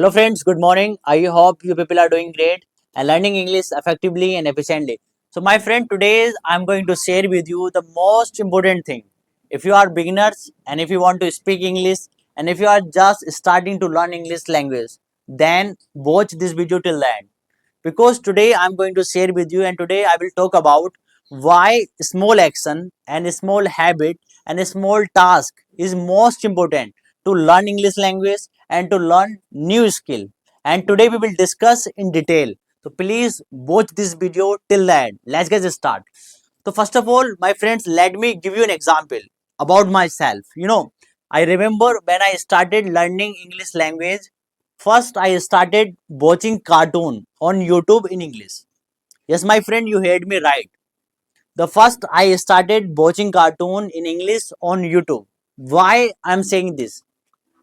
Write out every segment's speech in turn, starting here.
Hello friends, good morning. I hope you people are doing great and learning English effectively and efficiently. So my friend, today I'm going to share with you the most important thing. If you are beginners and if you want to speak English and if you are just starting to learn English language, then watch this video till the end. Because today I'm going to share with you and today I will talk about why small action and a small habit and a small task is most important to learn English language and to learn new skill. And today we will discuss in detail. So please watch this video till the end. Let's get started. So first of all, my friends, let me give you an example about myself. I remember when I started learning English language, first I started watching cartoon on YouTube in English. Yes, my friend, you heard me right. The first I started watching cartoon in English on YouTube. Why I'm saying this?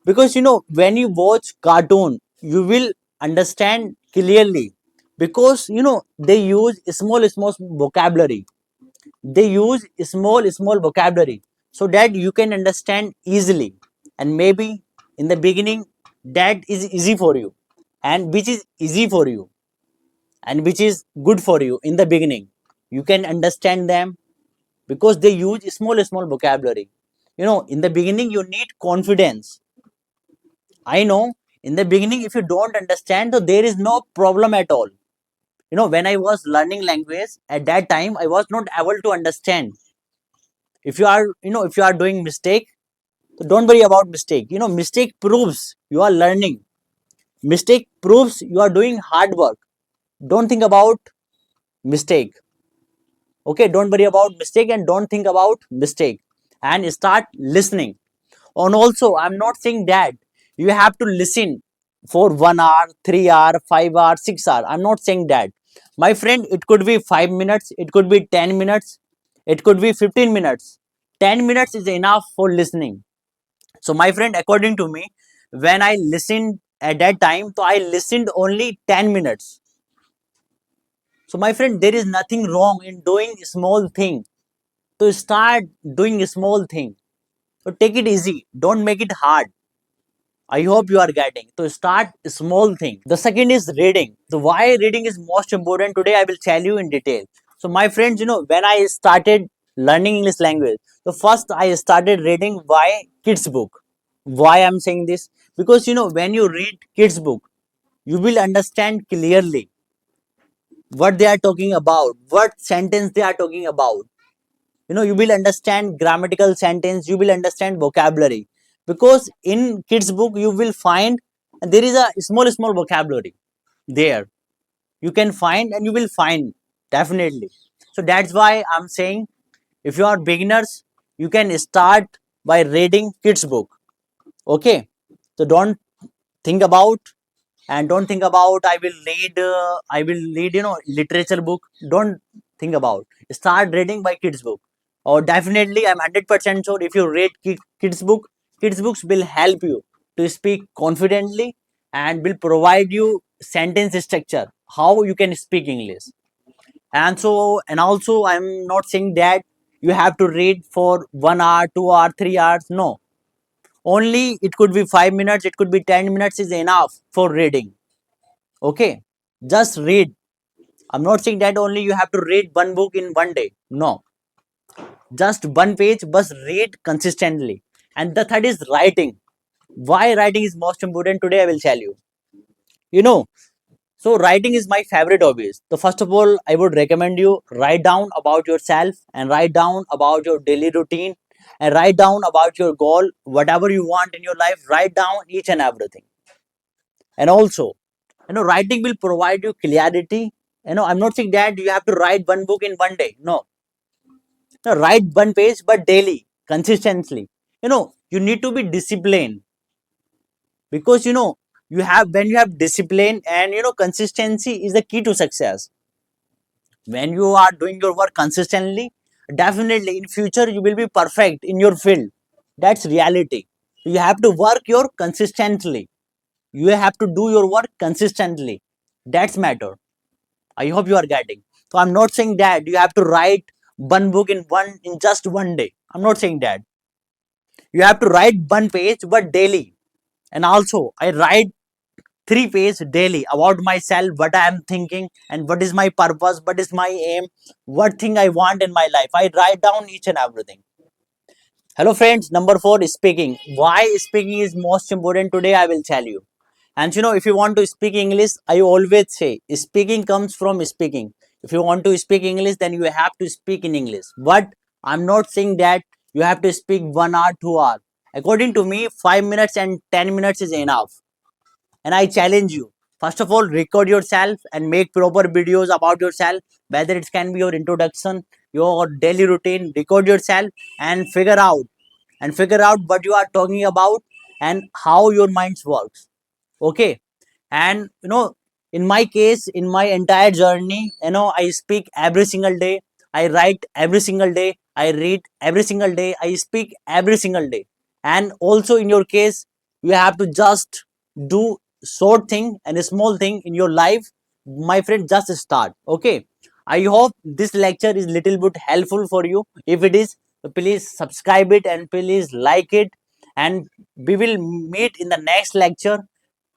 Because when you watch cartoon, you will understand clearly. Because they use small vocabulary. They use small vocabulary so that you can understand easily. And maybe in the beginning that is easy for you, and which is easy for you and which is good for you in the beginning, you can understand them because they use small vocabulary. In the beginning you need confidence. I know in the beginning if you don't understand, so there is no problem at all. When I was learning language at that time, I was not able to understand. If you are doing mistake, so don't worry about mistake. Mistake proves you are learning. Mistake proves you are doing hard work. Don't think about mistake. Okay, don't worry about mistake and don't think about mistake, and start listening. And also, I'm not saying that you have to listen for 1 hour, 3 hour, 5 hour, 6 hour. I'm not saying that, my friend. It could be 5 minutes, it could be 10 minutes, it could be 15 minutes. 10 minutes is enough for listening. So my friend, according to me, when I listened at that time, so I listened only 10 minutes. So my friend, there is nothing wrong in doing small thing. To start doing a small thing, so take it easy, don't make it hard. I hope you are getting. To start a small thing. The second is reading. So why reading is most important today, I will tell you in detail. So my friends, when I started learning English language, so first I started reading why kids book. Why I'm saying this? Because when you read kids book, you will understand clearly what they are talking about, what sentence they are talking about. You will understand grammatical sentence, you will understand vocabulary. Because in kids book you will find there is a small vocabulary there. You can find and you will find definitely. So that's why I'm saying, if you are beginners, you can start by reading kids book. Okay, so don't think about, and don't think about I will read literature book. Don't think about, start reading by kids book. Or definitely I'm 100% sure, if you read kids book, kids books will help you to speak confidently and will provide you sentence structure, how you can speak English. And also I'm not saying that you have to read for 1 hour, 2 hour, 3 hours. No, only it could be 5 minutes, it could be 10 minutes is enough for reading. Okay, just read. I'm not saying that only you have to read one book in one day. No, just one page, but read consistently. And the third is writing. Why writing is most important today, I will tell you. You know, so writing is my favorite hobbies. So first of all, I would recommend you write down about yourself and write down about your daily routine and write down about your goal, whatever you want in your life. Write down each and everything. And also, writing will provide you clarity. I'm not saying that you have to write one book in one day. No, no, write one page but daily, consistently. You need to be disciplined. Because you have when you have discipline and consistency is the key to success. When you are doing your work consistently, definitely in future you will be perfect in your field. That's reality. You have to work your consistently. You have to do your work consistently. That's matter. I hope you are getting. So I'm not saying that you have to write one book in just one day. I'm not saying that. You have to write one page but daily. And also I write 3 pages daily about myself, what I am thinking, and what is my purpose, what is my aim, what thing I want in my life. I write down each and everything. Hello friends, number 4 is speaking. Why speaking is most important today, I will tell you. And if you want to speak English, I always say speaking comes from speaking. If you want to speak English, then you have to speak in English. But I'm not saying that you have to speak 1 hour, 2 hour. According to me, 5 minutes and 10 minutes is enough. And I challenge you. First of all, record yourself and make proper videos about yourself. Whether it can be your introduction, your daily routine, record yourself and figure out what you are talking about and how your mind works. Okay. And in my case, in my entire journey, I speak every single day, I write every single day, I read every single day, I speak every single day. And also in your case, you have to just do short thing and a small thing in your life. My friend, just start. Okay. I hope this lecture is little bit helpful for you. If it is, please subscribe it and please like it. And we will meet in the next lecture.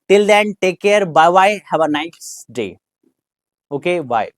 Till then, take care. Bye bye. Have a nice day. Okay, bye.